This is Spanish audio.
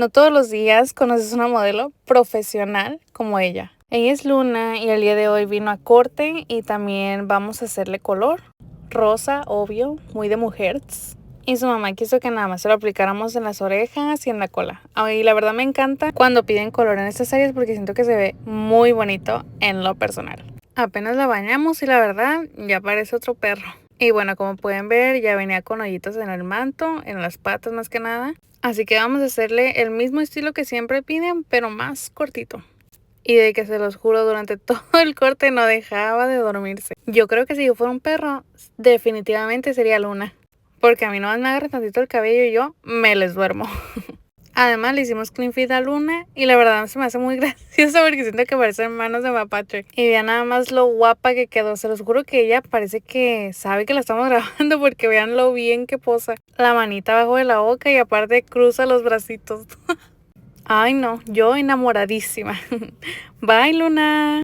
No todos los días conoces una modelo profesional como ella. Ella es Luna y el día de hoy vino a corte y también vamos a hacerle color. Rosa, obvio, muy de mujeres. Y su mamá quiso que nada más se lo aplicáramos en las orejas y en la cola. Y la verdad me encanta cuando piden color en estas áreas porque siento que se ve muy bonito en lo personal. Apenas la bañamos y la verdad ya parece otro perro. Y bueno, como pueden ver, ya venía con hoyitos en el manto, en las patas más que nada. Así que vamos a hacerle el mismo estilo que siempre piden, pero más cortito. Y de que se los juro, durante todo el corte no dejaba de dormirse. Yo creo que si yo fuera un perro, definitivamente sería Luna. Porque a mí no me agarra tantito el cabello y yo me les duermo. Además le hicimos clean fit a Luna y la verdad se me hace muy gracioso porque siento que parecen manos de mapache. Y vean nada más lo guapa que quedó, se los juro que ella parece que sabe que la estamos grabando porque vean lo bien que posa. La manita abajo de la boca y aparte cruza los bracitos. Ay no, yo enamoradísima. Bye Luna.